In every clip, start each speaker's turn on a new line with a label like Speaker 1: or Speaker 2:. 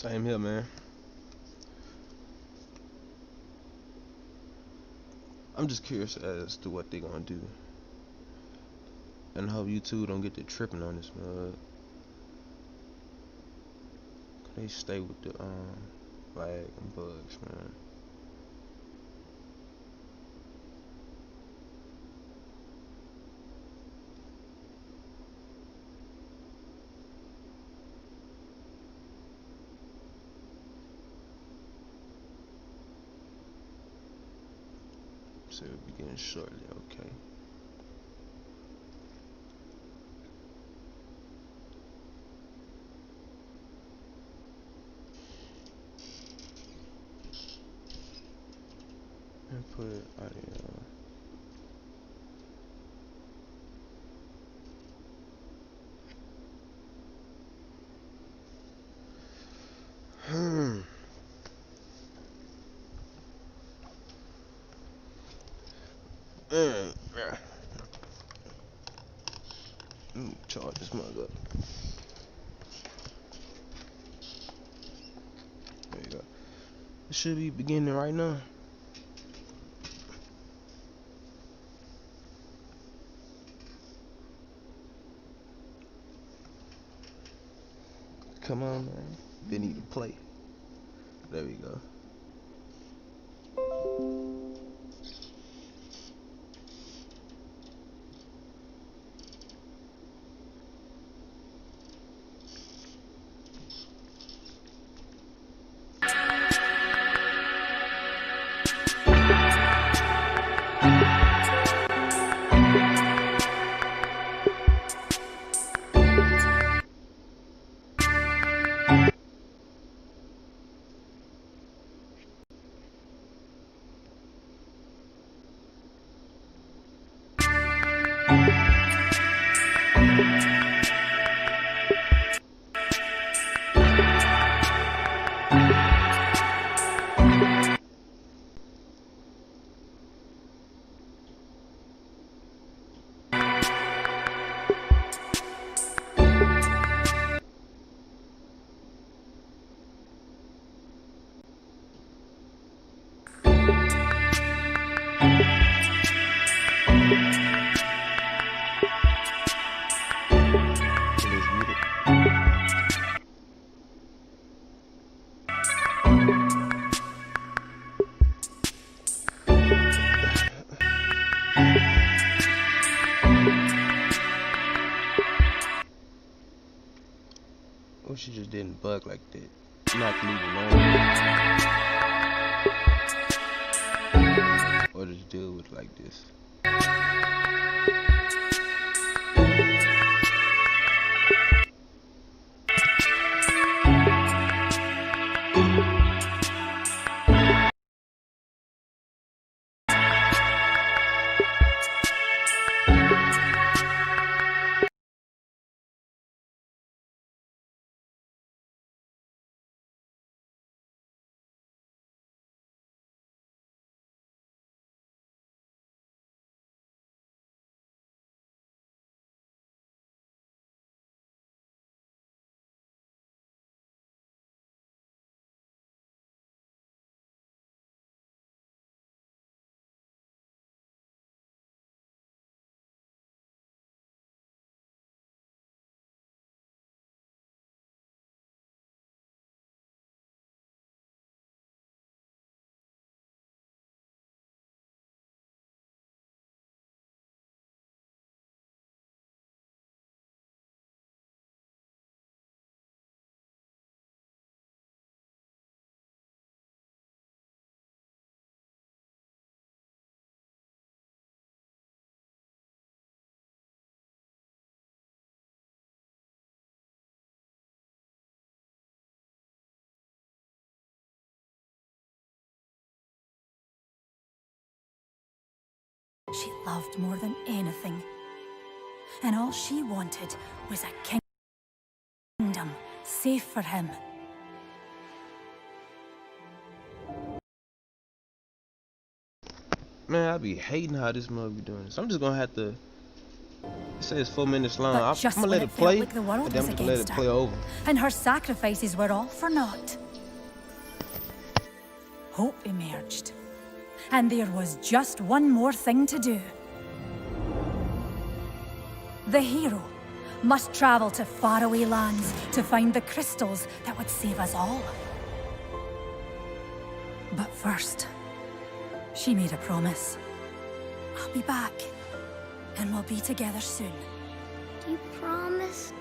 Speaker 1: Same here, man. I'm just curious as to what they gonna do, and hope you two don't get to tripping on this mug. They stay with the flag and bugs, man. So we'll begin shortly, okay. Input audio. Yeah. Let me charge this mug up. There you go. It should be beginning right now. Come on, man. They need to play. There we go. Or she just didn't bug like that. Not leaving alone. Or just deal with like this.
Speaker 2: She loved more than anything, and all she wanted was a kingdom safe for him.
Speaker 1: Man, I be hating how this mug be doing this. I'm just gonna have to It says 4 minutes long.
Speaker 2: But
Speaker 1: I'm
Speaker 2: just
Speaker 1: gonna
Speaker 2: when
Speaker 1: let
Speaker 2: it
Speaker 1: it play,
Speaker 2: felt like the world
Speaker 1: and then
Speaker 2: was
Speaker 1: I'm gonna let
Speaker 2: against
Speaker 1: it
Speaker 2: her,
Speaker 1: play over.
Speaker 2: and her sacrifices were all for naught, hope emerged. And there was just one more thing to do. The hero must travel to faraway lands to find the crystals that would save us all. But first, she made a promise. I'll be back, and we'll be together soon.
Speaker 3: Do you promise?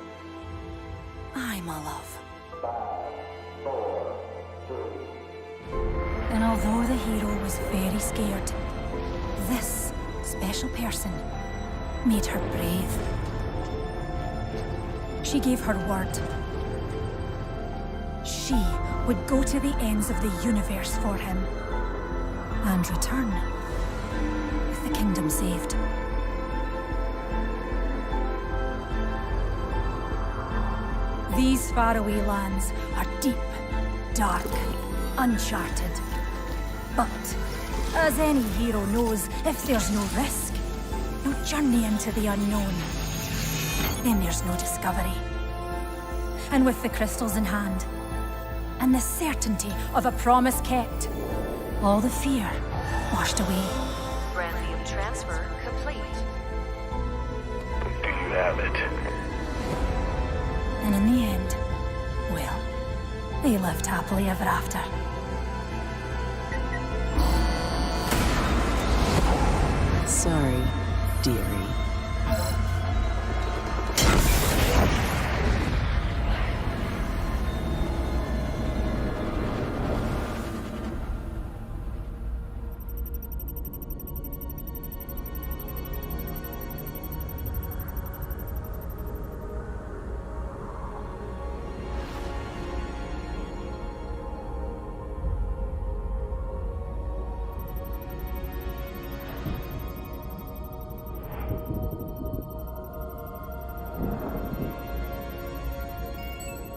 Speaker 2: Aye, my love. And although the hero was very scared, this special person made her brave. She gave her word. She would go to the ends of the universe for him and return with the kingdom saved. These faraway lands are deep, dark, uncharted. But, as any hero knows, if there's no risk, no journey into the unknown, then there's no discovery. And with the crystals in hand, and the certainty of a promise kept, all the fear washed away.
Speaker 4: Brandlium transfer complete.
Speaker 5: Do you have it?
Speaker 2: And in the end, well, they lived happily ever after.
Speaker 6: Sorry, dearie.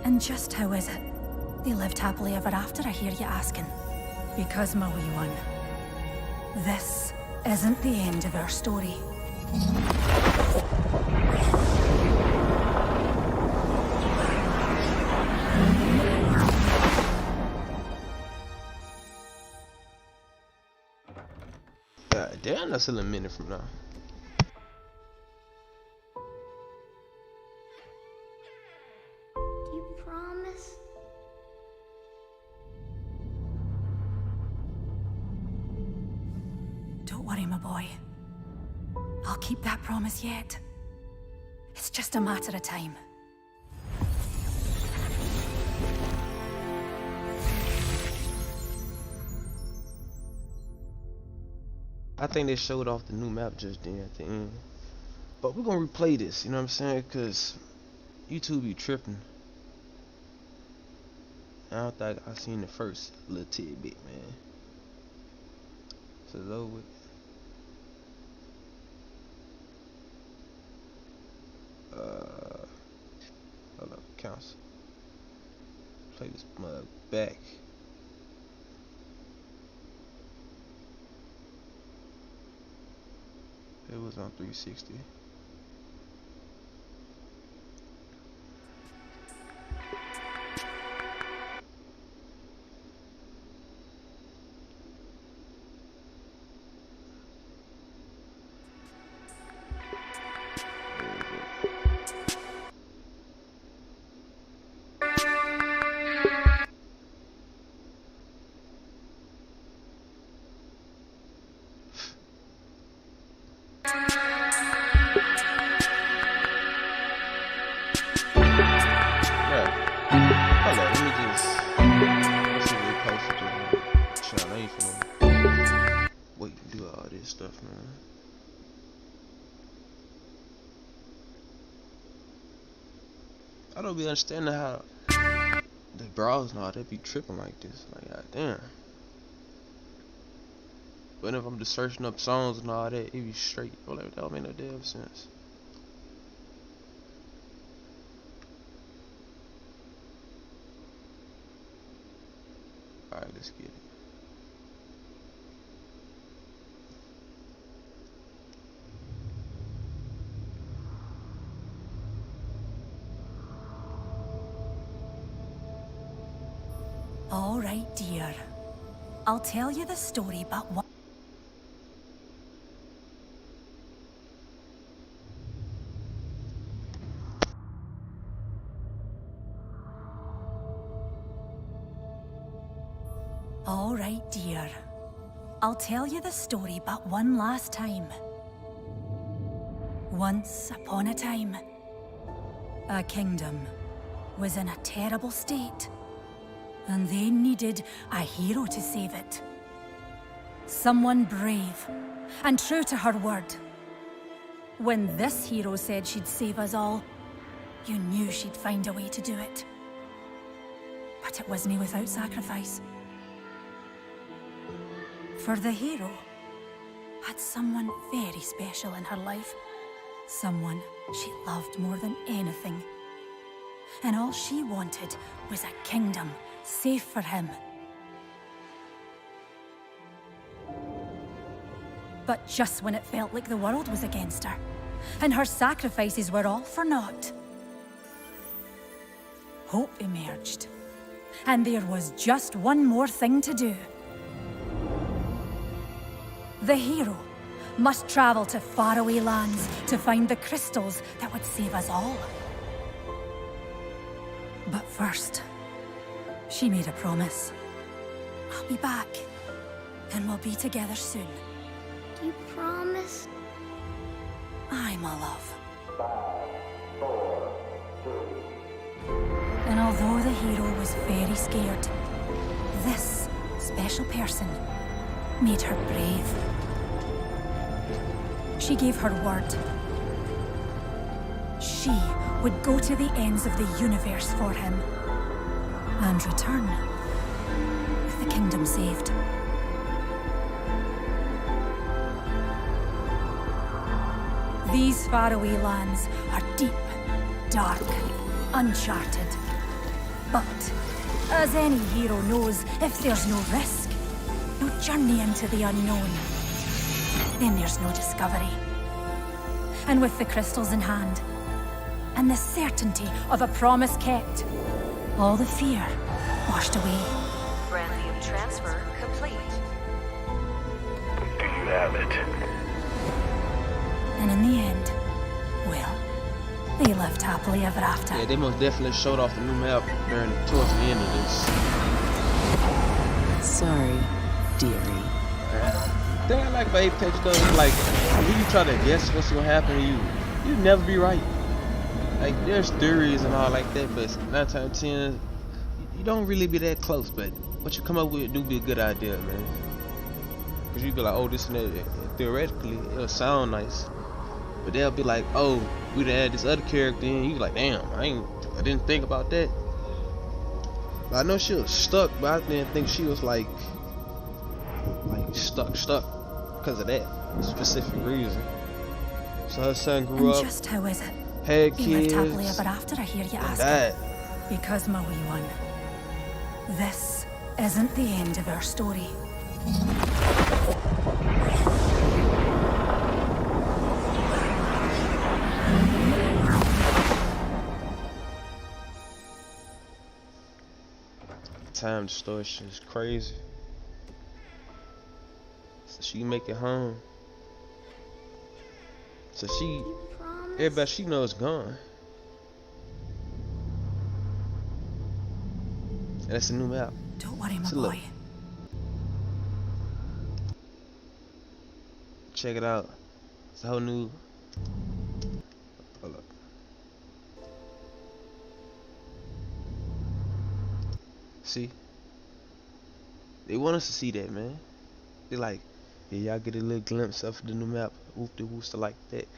Speaker 2: And just how is it they lived happily ever after, I hear you asking? Because, my wee one, this isn't the end of our story.
Speaker 1: God damn, that's still a minute from now.
Speaker 3: Do you promise?
Speaker 2: Don't worry, my boy. I'll keep that promise yet. It's just a matter of time.
Speaker 1: I think they showed off the new map just then at the end. But we're gonna replay this, you know what I'm saying? Cause YouTube be tripping. I don't think I seen the first little tidbit, man. So it's over with. Hold up, counts. Play this mug back. It was on 360. Stuff, man. I don't be understanding how the bras and all that be tripping like this. Like, god damn. But if I'm just searching up songs and all that, it be straight. Well, that don't make no damn sense. Alright, let's get it.
Speaker 2: All right, dear. I'll tell you the story, but what? All right, dear. I'll tell you the story, but one last time. Once upon a time, a kingdom was in a terrible state, and they needed a hero to save it. Someone brave and true to her word. When this hero said she'd save us all, you knew she'd find a way to do it. But it wasn't without sacrifice. For the hero had someone very special in her life. Someone she loved more than anything. And all she wanted was a kingdom safe for him. But just when it felt like the world was against her, and her sacrifices were all for naught, hope emerged. And there was just one more thing to do. The hero must travel to faraway lands to find the crystals that would save us all. But first, she made a promise. I'll be back, and we'll be together soon.
Speaker 3: Do you promise?
Speaker 2: Aye, my love. And although the hero was very scared, this special person made her brave. She gave her word. She would go to the ends of the universe for him and return with the kingdom saved. These faraway lands are deep, dark, uncharted. But, as any hero knows, if there's no risk, no journey into the unknown, then there's no discovery. And with the crystals in hand, and the certainty of a promise kept, all the fear washed away.
Speaker 4: Brandium transfer complete.
Speaker 5: Do you have it?
Speaker 2: And in the end, well, they lived happily ever after.
Speaker 1: Yeah, they most definitely showed off the new map towards the end of this.
Speaker 6: Sorry, dearie.
Speaker 1: The thing I like about Apex though is like when you try to guess what's gonna happen, you never be right. Like there's theories and all like that, but 9 times out of 10, you don't really be that close. But what you come up with do be a good idea, man. Cause you be like, oh, this and that. Theoretically, it'll sound nice, but they'll be like, oh, we done add this other character in. You like, damn, I didn't think about that. But I know she was stuck, but I didn't think she was like stuck because of that specific reason. So her son grew
Speaker 2: And
Speaker 1: up,
Speaker 2: just how is it?
Speaker 1: had
Speaker 2: He lived
Speaker 1: kids,
Speaker 2: happily ever after, I hear you ask.
Speaker 1: died.
Speaker 2: Because, my wee one, this isn't the end of our story.
Speaker 1: Time distortion is crazy. So she can make it home. So
Speaker 3: You promise?
Speaker 1: everybody she knows gone. And that's a new map.
Speaker 2: Don't worry, my
Speaker 1: So look.
Speaker 2: boy.
Speaker 1: Check it out. It's a whole new. Hold up. See? They want us to see that, man. They like, yeah, y'all get a little glimpse of the new map. Whoop de wooster like that.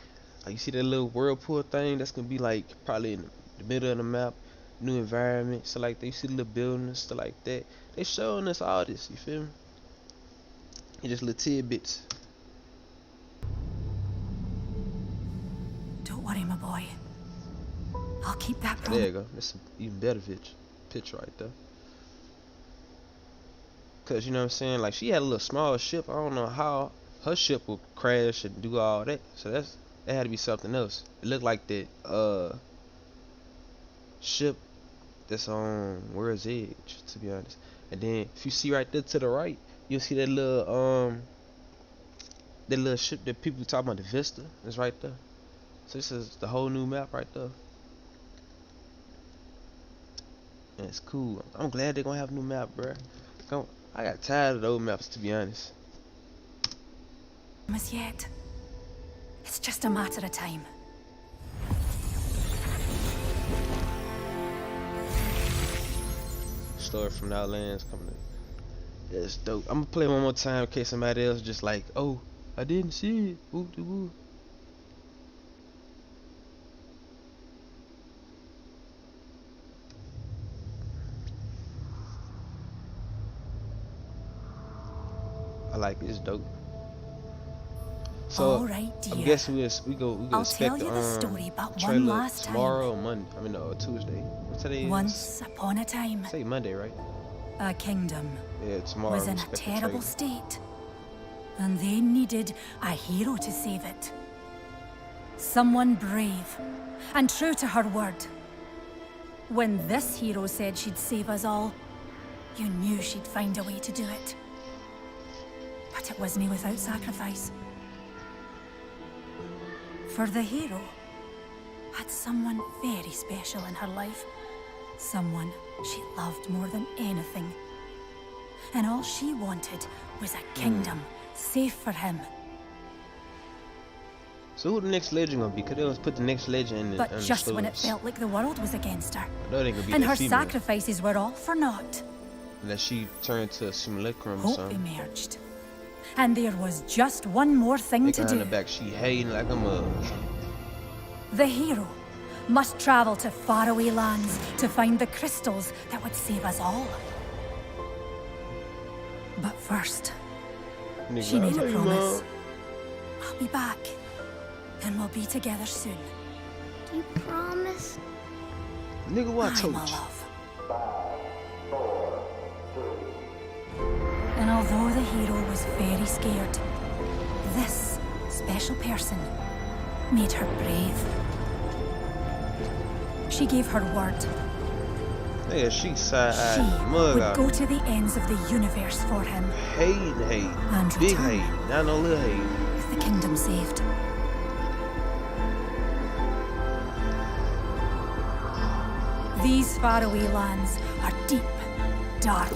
Speaker 1: Like you see that little whirlpool thing that's gonna be like probably in the middle of the map, new environment, so like they see the little buildings, stuff like that. They showing us all this, you feel me? And just little tidbits.
Speaker 2: Don't worry, my boy. I'll keep that
Speaker 1: There
Speaker 2: promise.
Speaker 1: you go. That's an even better picture right there. Cause you know what I'm saying, like she had a little small ship. I don't know how her ship would crash and do all that. So that had to be something else. It looked like that ship that's on Where's Edge, to be honest. And then if you see right there to the right, you'll see that little ship that people talk about, the Vista. It's right there. So this is the whole new map right there. And it's cool. I'm glad they're gonna have a new map, bruh. I got tired of those maps, to be honest.
Speaker 2: As yet. It's just a matter of time.
Speaker 1: Story from Outlands coming in. It's dope. I'm gonna play one more time in case somebody else just like, oh, I didn't see it. Woo de woo. I like it. It's dope. So
Speaker 2: All right, dear.
Speaker 1: I'm guessing we go
Speaker 2: I'll
Speaker 1: expect
Speaker 2: tell you the story, but one
Speaker 1: trailer
Speaker 2: last time.
Speaker 1: tomorrow or Monday. I mean, no, Tuesday. What today is?
Speaker 2: Once upon a time,
Speaker 1: Say Monday, right?
Speaker 2: a kingdom
Speaker 1: Yeah, tomorrow.
Speaker 2: was
Speaker 1: we
Speaker 2: in a
Speaker 1: expect the
Speaker 2: terrible
Speaker 1: trailer.
Speaker 2: state, and they needed a hero to save it. Someone brave and true to her word. When this hero said she'd save us all, you knew she'd find a way to do it. But it wasn't without sacrifice. For the hero had someone very special in her life. Someone she loved more than anything. And all she wanted was a kingdom safe for him.
Speaker 1: So who the next legend gonna be? Cause they always put the next legend in the
Speaker 2: But just when it
Speaker 1: stories.
Speaker 2: felt like the world was against her,
Speaker 1: I know they gonna be
Speaker 2: and
Speaker 1: that
Speaker 2: her
Speaker 1: female.
Speaker 2: sacrifices were all for naught,
Speaker 1: Unless she turned to a simulacrum or
Speaker 2: hope
Speaker 1: something.
Speaker 2: emerged. And there was just one more thing
Speaker 1: They
Speaker 2: to
Speaker 1: got in
Speaker 2: do.
Speaker 1: the back. She hating like a mug.
Speaker 2: The hero must travel to faraway lands to find the crystals that would save us all. But first,
Speaker 1: Nigga,
Speaker 2: she
Speaker 1: I
Speaker 2: made
Speaker 1: love
Speaker 2: a
Speaker 1: you,
Speaker 2: promise.
Speaker 1: Mom.
Speaker 2: I'll be back, and we'll be together soon.
Speaker 3: Do you promise?
Speaker 1: Nigga, what I
Speaker 2: Aye,
Speaker 1: told
Speaker 2: my
Speaker 1: you?
Speaker 2: love. And although the hero was very scared, this special person made her brave. She gave her word.
Speaker 1: Yeah, she
Speaker 2: She
Speaker 1: side-eyed mug
Speaker 2: would
Speaker 1: out.
Speaker 2: go to the ends of the universe for him,
Speaker 1: Hating.
Speaker 2: And
Speaker 1: Big
Speaker 2: return.
Speaker 1: hate. Not no little hate.
Speaker 2: with the kingdom saved. These faraway lands are deep, dark,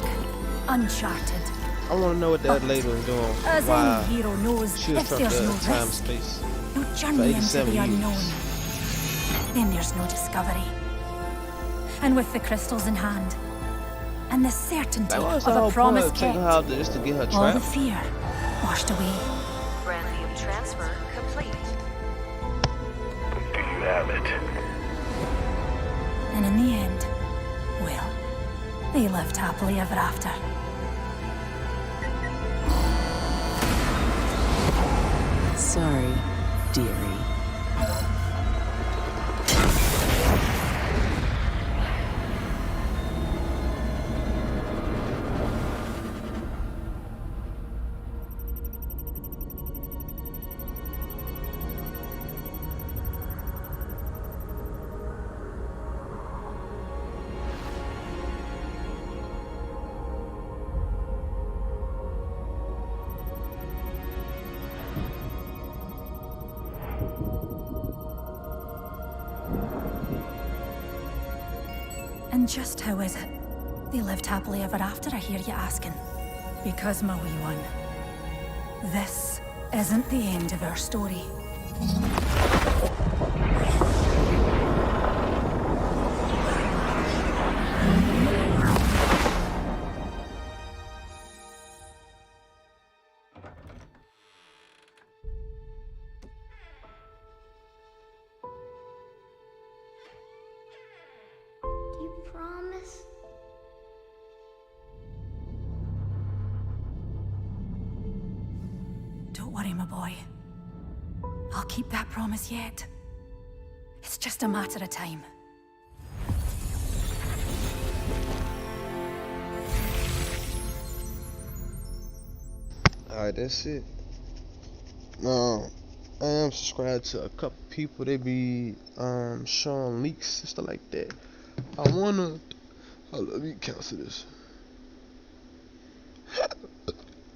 Speaker 2: uncharted.
Speaker 1: I want to know what that
Speaker 2: But
Speaker 1: lady was doing.
Speaker 2: As
Speaker 1: Wow.
Speaker 2: any hero knows,
Speaker 1: She was
Speaker 2: if
Speaker 1: from
Speaker 2: there's
Speaker 1: the
Speaker 2: no
Speaker 1: time
Speaker 2: risk,
Speaker 1: space.
Speaker 2: no
Speaker 1: For
Speaker 2: journey into
Speaker 1: 87
Speaker 2: the
Speaker 1: years.
Speaker 2: unknown, then there's no discovery. And with the crystals in hand, and the certainty
Speaker 1: That was
Speaker 2: of
Speaker 1: the
Speaker 2: a
Speaker 1: whole
Speaker 2: promise
Speaker 1: point. Take
Speaker 2: kept,
Speaker 1: her out there just to get her
Speaker 2: all the
Speaker 1: trapped.
Speaker 2: fear washed away.
Speaker 4: Randium transfer complete.
Speaker 5: Do you have it?
Speaker 2: And in the end, well, they lived happily ever after.
Speaker 6: Sorry, dearie.
Speaker 2: And just how is it they lived happily ever after, I hear you asking? Because, my wee one, this isn't the end of our story.
Speaker 3: Do you promise?
Speaker 2: Don't worry, my boy. I'll keep that promise yet. It's just a matter of time.
Speaker 1: Alright, that's it. I am subscribed to a couple people. They be showing leaks and stuff like that. I wanna hold on, let me cancel this.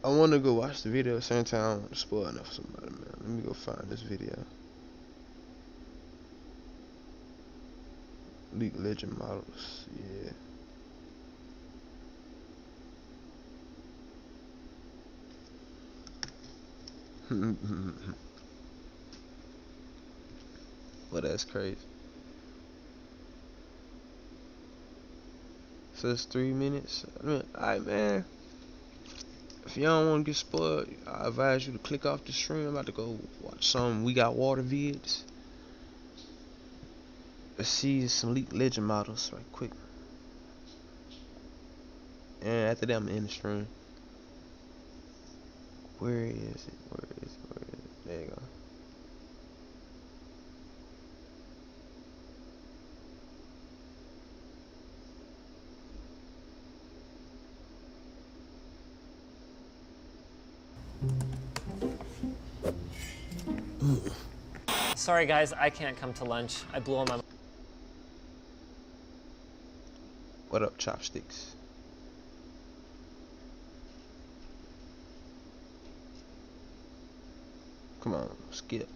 Speaker 1: I want to go watch the video at the same time. I don't want to spoil enough for somebody, man. Let me go find this video. League Legend models, yeah. Well, that's crazy. So it's 3 minutes. I mean, alright, man. If you don't want to get spoiled, I advise you to click off the stream. I'm about to go watch some We Got Water vids. Let's see some League Legend models right quick. And after that, I'm in the stream. Where is it? Where is it? Where is it? There you go.
Speaker 7: Sorry guys, I can't come to lunch. I blew on my...
Speaker 1: What up, chopsticks? Come on, skip.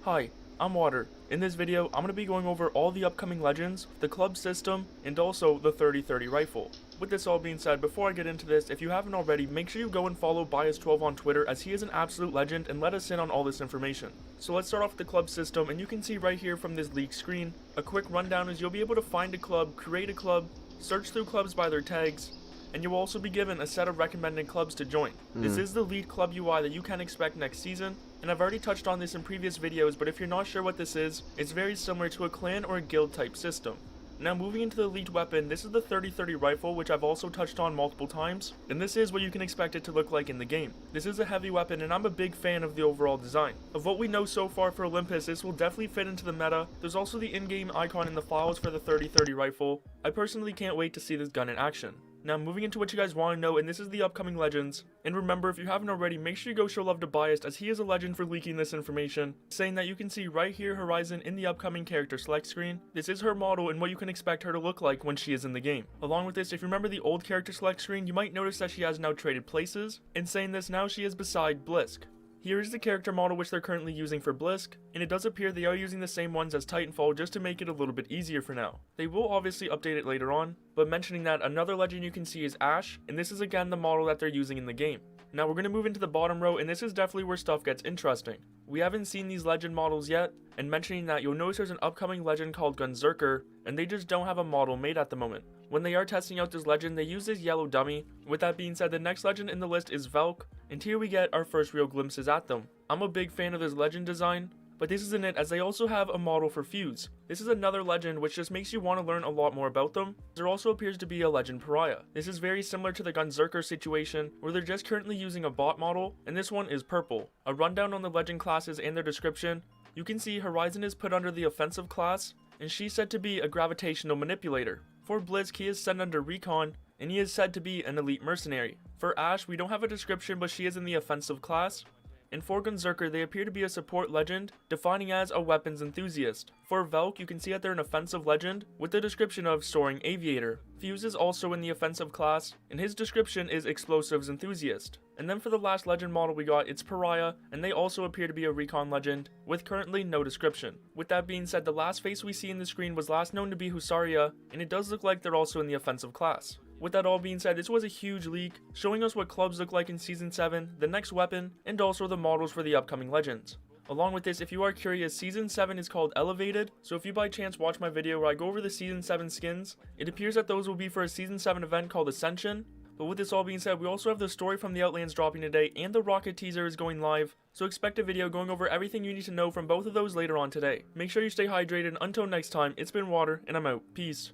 Speaker 8: Hi, I'm Water. In this video, I'm going to be going over all the upcoming legends, the club system, and also the 30-30 rifle. With this all being said, before I get into this, if you haven't already, make sure you go and follow Bias12 on Twitter, as he is an absolute legend and let us in on all this information. So let's start off with the club system, and you can see right here from this leak screen, a quick rundown is you'll be able to find a club, create a club, search through clubs by their tags, and you'll also be given a set of recommended clubs to join. This is the lead club UI that you can expect next season, and I've already touched on this in previous videos, but if you're not sure what this is, it's very similar to a clan or a guild type system. Now moving into the elite weapon, this is the 30-30 rifle, which I've also touched on multiple times, and this is what you can expect it to look like in the game. This is a heavy weapon, and I'm a big fan of the overall design. Of what we know so far for Olympus, this will definitely fit into the meta. There's also the in-game icon in the files for the 30-30 rifle. I personally can't wait to see this gun in action. Now moving into what you guys want to know, and this is the upcoming legends. And remember, if you haven't already, make sure you go show love to Biased, as he is a legend for leaking this information, saying that you can see right here Horizon in the upcoming character select screen. This is her model and what you can expect her to look like when she is in the game. Along with this, if you remember the old character select screen, you might notice that she has now traded places. In saying this, now she is beside Blisk. Here is the character model which they're currently using for Blisk, and it does appear they are using the same ones as Titanfall just to make it a little bit easier for now. They will obviously update it later on, but mentioning that, another legend you can see is Ash, and this is again the model that they're using in the game. Now we're going to move into the bottom row, and this is definitely where stuff gets interesting. We haven't seen these legend models yet, and mentioning that, you'll notice there's an upcoming legend called Gunzerker, and they just don't have a model made at the moment. When they are testing out this legend, they use this yellow dummy. With that being said, the next legend in the list is Velk, and here we get our first real glimpses at them. I'm a big fan of this legend design, but this isn't it, as they also have a model for Fuse. This is another legend which just makes you want to learn a lot more about them. There also appears to be a legend pariah. This is very similar to the Gunzerker situation, where they're just currently using a bot model, and this one is purple. A rundown on the legend classes and their description. You can see Horizon is put under the offensive class, and she's said to be a gravitational manipulator. For Blisk, he is set under recon, and he is said to be an elite mercenary. For Ash, we don't have a description, but she is in the offensive class. And for Gunzerker, they appear to be a support legend, defining as a weapons enthusiast. For Velk, you can see that they're an offensive legend, with the description of soaring aviator. Fuse is also in the offensive class, and his description is explosives enthusiast. And then for the last legend model we got, it's Pariah, and they also appear to be a recon legend, with currently no description. With that being said, the last face we see in the screen was last known to be Husaria, and it does look like they're also in the offensive class. With that all being said, this was a huge leak, showing us what clubs look like in Season 7, the next weapon, and also the models for the upcoming legends. Along with this, if you are curious, Season 7 is called Elevated, so if you by chance watch my video where I go over the Season 7 skins, it appears that those will be for a Season 7 event called Ascension. But with this all being said, we also have the story from the Outlands dropping today, and the Rocket teaser is going live, so expect a video going over everything you need to know from both of those later on today. Make sure you stay hydrated, and until next time, it's been Water, and I'm out. Peace.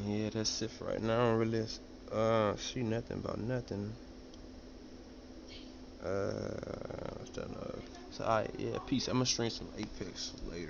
Speaker 1: Yeah, that's it for right now. I don't really see nothing about nothing. What's that? So alright, yeah, peace. I'm gonna stream some Apex later.